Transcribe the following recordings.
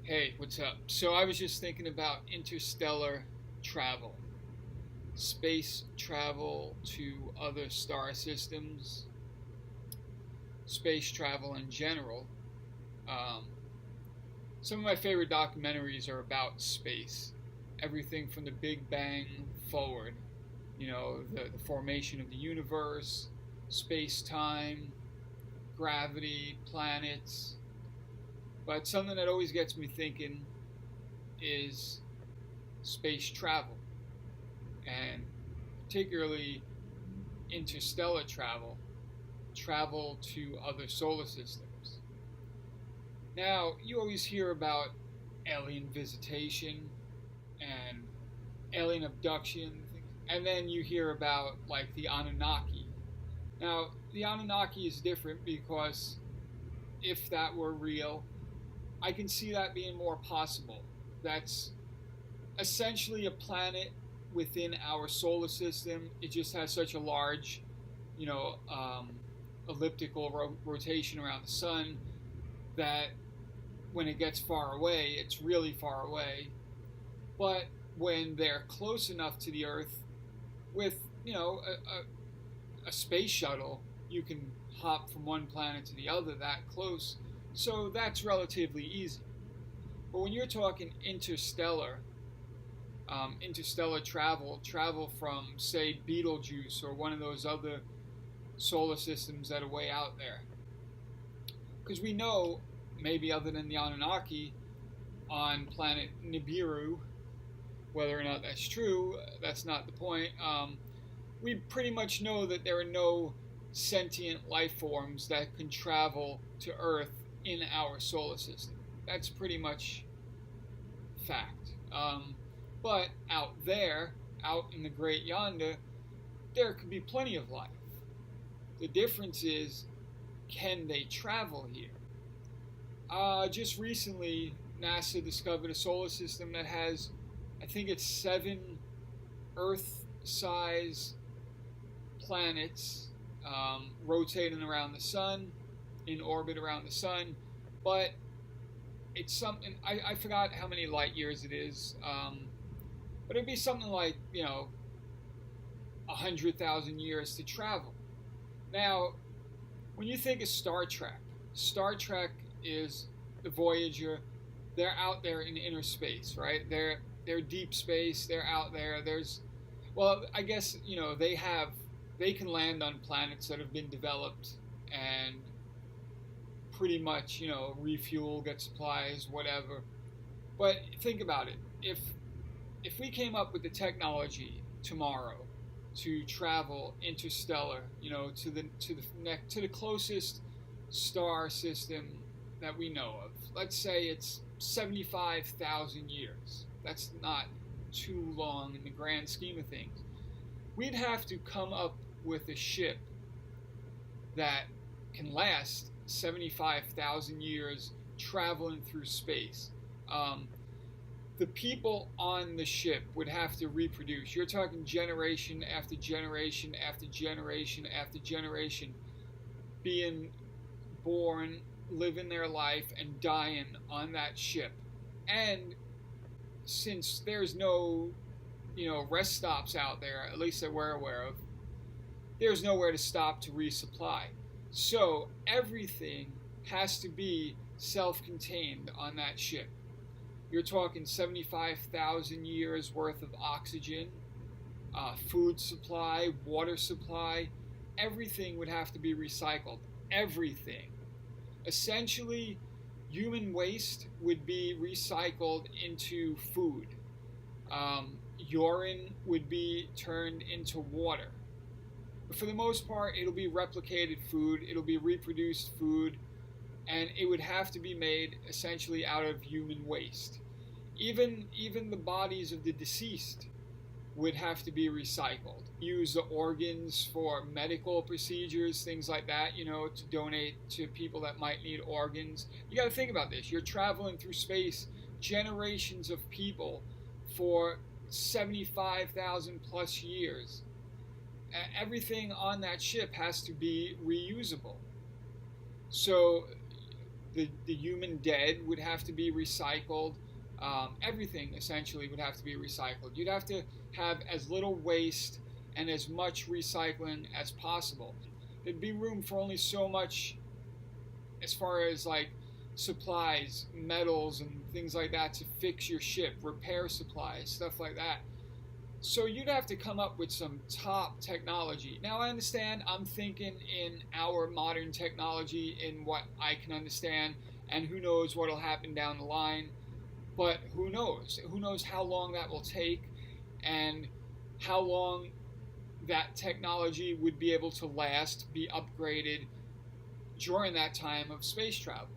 Hey, what's up? So I was just thinking about interstellar travel, space travel to other star systems, space travel in general. Um, some of my favorite documentaries are about space, everything from the Big Bang forward, the formation of the universe, space time, gravity, planets. But something that always gets me thinking is space travel, and particularly interstellar travel, travel to other solar systems. Now, you always hear about alien visitation and alien abduction, and then you hear about like the Anunnaki. Now, the Anunnaki is different because if that were real, I can see that being more possible. That's essentially a planet within our solar system. It just has such a large, you know, um, elliptical rotation around the sun that when it gets far away, it's really far away. But when they're close enough to the Earth, with a space shuttle, you can hop from one planet to the other that close. So that's relatively easy. But when you're talking interstellar travel, travel from, say, Betelgeuse or one of those other solar systems that are way out there. Because we know, maybe other than the Anunnaki, on planet Nibiru, whether or not that's true, that's not the point. We pretty much know that there are no sentient life forms that can travel to Earth in our solar system. That's pretty much fact. But out there, out in the great yonder, there could be plenty of life. The difference is, can they travel here? Just recently, NASA discovered a solar system that has, I think it's 7 Earth-size planets rotating around the sun, in orbit around the sun, but it's something, I forgot how many light years it is, but it'd be something like, 100,000 years to travel. Now, when you think of Star Trek is the Voyager. They're out there in inner space, right? They're deep space. They're out there. Well, I guess they can land on planets that have been developed and pretty much refuel, get supplies, whatever. But think about it. If we came up with the technology tomorrow to travel interstellar, to the closest star system that we know of. Let's say it's 75,000 years. That's not too long in the grand scheme of things. We'd have to come up with a ship that can last 75,000 years traveling through space. The people on the ship would have to reproduce. You're talking generation after generation after generation after generation being born, living their life, and dying on that ship. And since there's no, rest stops out there, at least that we're aware of, there's nowhere to stop to resupply. So everything has to be self-contained on that ship. You're talking 75,000 years worth of oxygen, food supply, water supply. Everything would have to be recycled. Everything. Essentially, human waste would be recycled into food. Urine would be turned into water. But for the most part, it'll be replicated food, it'll be reproduced food, and it would have to be made essentially out of human waste. Even the bodies of the deceased would have to be recycled. Use the organs for medical procedures, things like that, to donate to people that might need organs. You got to think about this. You're traveling through space, generations of people for 75,000 plus years. Everything on that ship has to be reusable. So the human dead would have to be recycled. Everything essentially would have to be recycled. You'd have to have as little waste and as much recycling as possible. There'd be room for only so much as far as like supplies, metals, and things like that to fix your ship, repair supplies, stuff like that. So you'd have to come up with some top technology. Now I understand I'm thinking in our modern technology, in what I can understand, and who knows what'll happen down the line. But who knows? Who knows how long that will take, and how long that technology would be able to last, be upgraded during that time of space travel.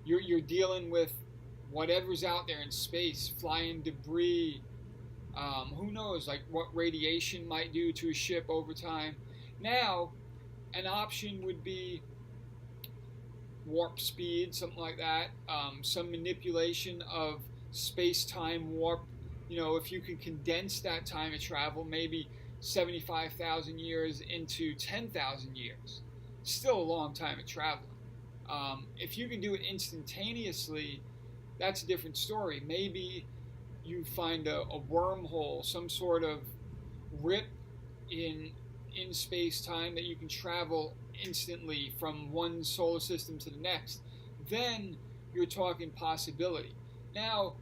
You're dealing with whatever's out there in space, flying debris. Who knows, like what radiation might do to a ship over time. Now, an option would be warp speed, something like that. Some manipulation of space-time warp. If you can condense that time of travel, maybe 75,000 years into 10,000 years. Still a long time of traveling. If you can do it instantaneously, that's a different story. Maybe you find a wormhole, some sort of rip in space-time that you can travel instantly from one solar system to the next. Then you're talking possibility. Now,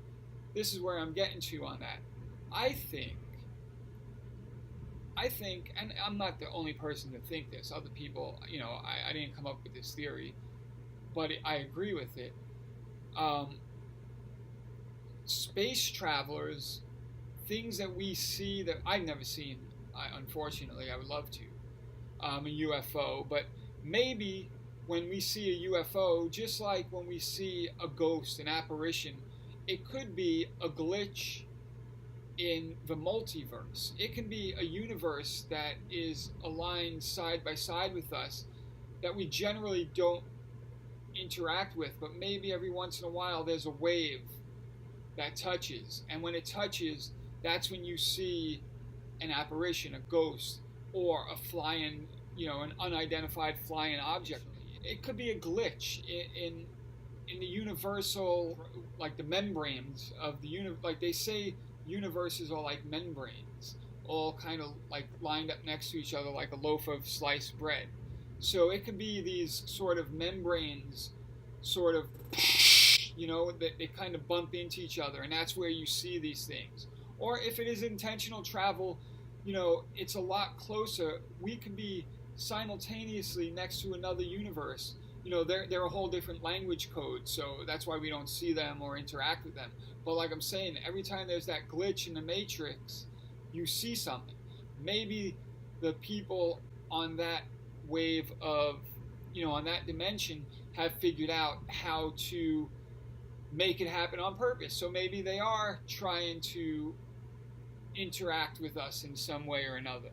this is where I'm getting to on that. I think, and I'm not the only person to think this. Other people, I didn't come up with this theory, but I agree with it. Space travelers, things that we see that I've never seen, unfortunately, I would love to, a UFO, but maybe when we see a UFO, just like when we see a ghost, an apparition, it could be a glitch in the multiverse. It can be a universe that is aligned side by side with us that we generally don't interact with, but maybe every once in a while there's a wave that touches, and when it touches, that's when you see an apparition, a ghost, or a flying, an unidentified flying object. It could be a glitch in the universal, like the membranes of the universe. Like they say, universes are like membranes, all kind of like lined up next to each other like a loaf of sliced bread. So it could be these sort of membranes, sort of, that they kind of bump into each other, and that's where you see these things. Or if it is intentional travel, it's a lot closer. We could be simultaneously next to another universe. They're a whole different language code, so that's why we don't see them or interact with them. But like I'm saying, every time there's that glitch in the matrix, you see something. Maybe the people on that wave of, on that dimension have figured out how to make it happen on purpose. So maybe they are trying to interact with us in some way or another.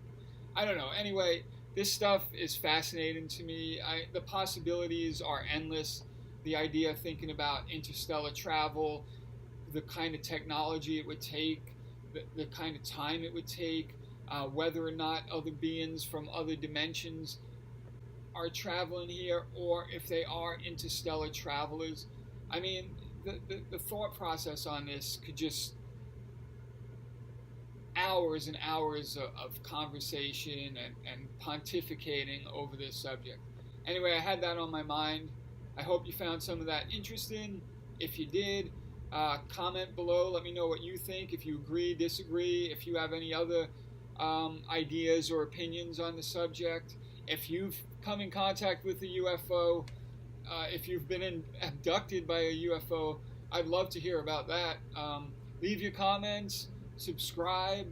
I don't know. Anyway, this stuff is fascinating to me. The possibilities are endless. The idea of thinking about interstellar travel, the kind of technology it would take, the kind of time it would take, whether or not other beings from other dimensions are traveling here, or if they are interstellar travelers. I mean, the thought process on this could just hours and hours of conversation and pontificating over this subject. Anyway, I had that on my mind. I hope you found some of that interesting. If you did, comment below. Let me know what you think. If you agree, disagree. If you have any other ideas or opinions on the subject. If you've come in contact with a UFO, if you've been abducted by a UFO, I'd love to hear about that. Leave your comments, subscribe,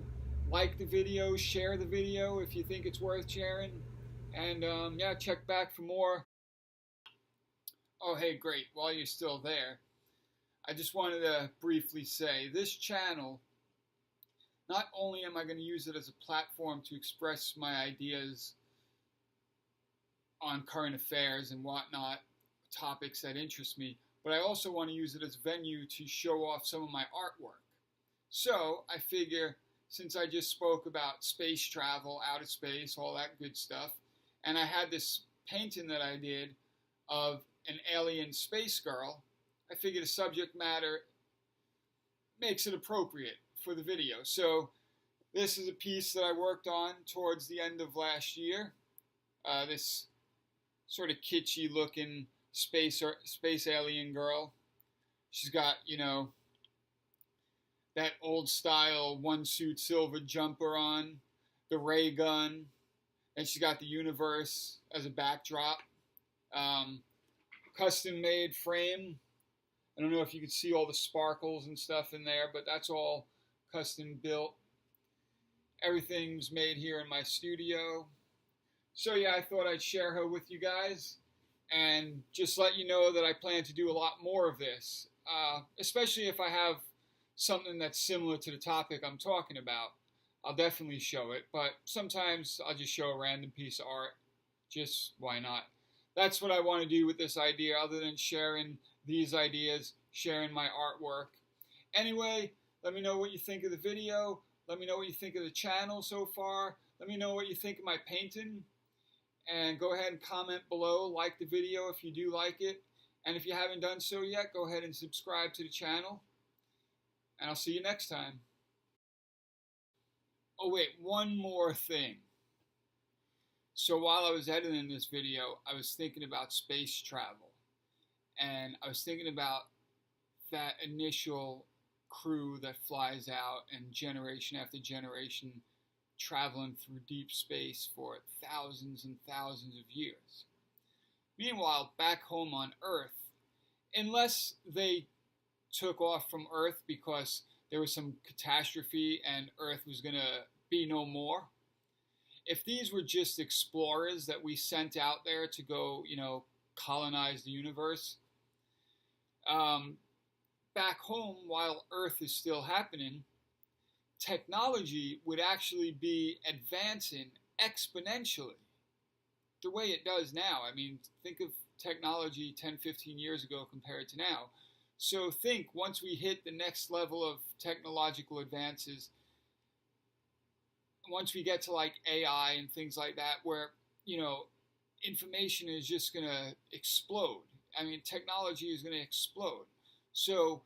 like the video, share the video if you think it's worth sharing, and check back for more. Oh, hey, great. While you're still there, I just wanted to briefly say this channel, not only am I going to use it as a platform to express my ideas on current affairs and whatnot, topics that interest me, but I also want to use it as a venue to show off some of my artwork. So I figure, since I just spoke about space travel, outer space, all that good stuff, and I had this painting that I did of an alien space girl, I figured the subject matter makes it appropriate for the video. So this is a piece that I worked on towards the end of last year. This sort of kitschy looking space alien girl. She's got, you know, that old style one suit silver jumper on, the ray gun, and she's got the universe as a backdrop. Custom made frame. I don't know if you can see all the sparkles and stuff in there, but that's all custom built. Everything's made here in my studio. So yeah, I thought I'd share her with you guys and just let you know that I plan to do a lot more of this, especially if I have something that's similar to the topic I'm talking about. I'll definitely show it, but sometimes I'll just show a random piece of art. Just why not? That's what I want to do with this idea, other than sharing these ideas, sharing my artwork. Anyway, let me know what you think of the video. Let me know what you think of the channel so far. Let me know what you think of my painting. And go ahead and comment below. Like the video if you do like it. And if you haven't done so yet, go ahead and subscribe to the channel. And I'll see you next time. Oh wait, one more thing. So while I was editing this video, I was thinking about space travel. And I was thinking about that initial crew that flies out and generation after generation traveling through deep space for thousands and thousands of years. Meanwhile, back home on Earth, unless they took off from Earth because there was some catastrophe and Earth was going to be no more, if these were just explorers that we sent out there to go, you know, colonize the universe, back home, while Earth is still happening, technology would actually be advancing exponentially the way it does now. I mean, think of technology 10, 15 years ago compared to now. So think, once we hit the next level of technological advances, once we get to like AI and things like that, where, you know, information is just going to explode. I mean, technology is going to explode. So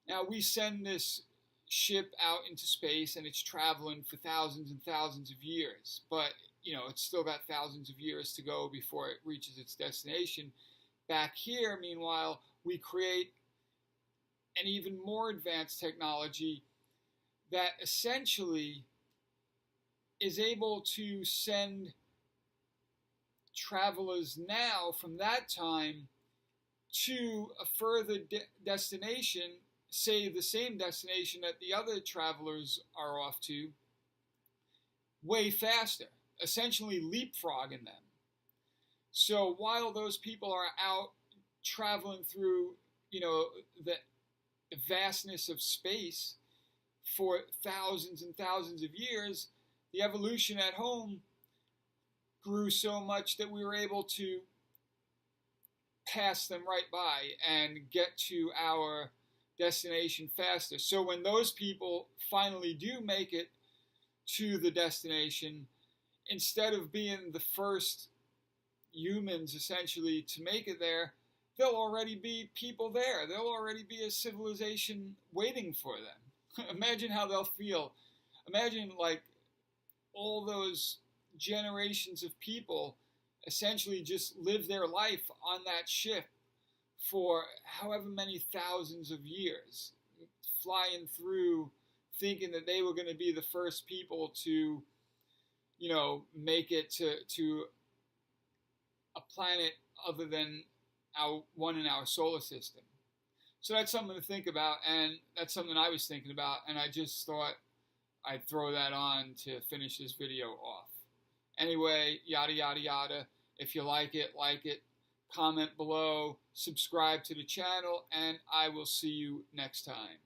now we send this ship out into space and it's traveling for thousands and thousands of years. But, you know, it's still got thousands of years to go before it reaches its destination. Back here, meanwhile, we create an even more advanced technology that essentially is able to send travelers now from that time to a further destination, say the same destination that the other travelers are off to, way faster, essentially leapfrogging them. So while those people are out traveling through, you know, the vastness of space for thousands and thousands of years, the evolution at home grew so much that we were able to pass them right by and get to our destination faster. So when those people finally do make it to the destination, instead of being the first humans essentially to make it there, there'll already be people there. There'll already be a civilization waiting for them. Imagine how they'll feel. Imagine like all those generations of people essentially just live their life on that ship for however many thousands of years, flying through, thinking that they were going to be the first people to, you know, make it to a planet other than our one in our solar system. So that's something to think about, and that's something I was thinking about, and I just thought I'd throw that on to finish this video off. Anyway, yada yada yada. If you like it, comment below, subscribe to the channel, and I will see you next time.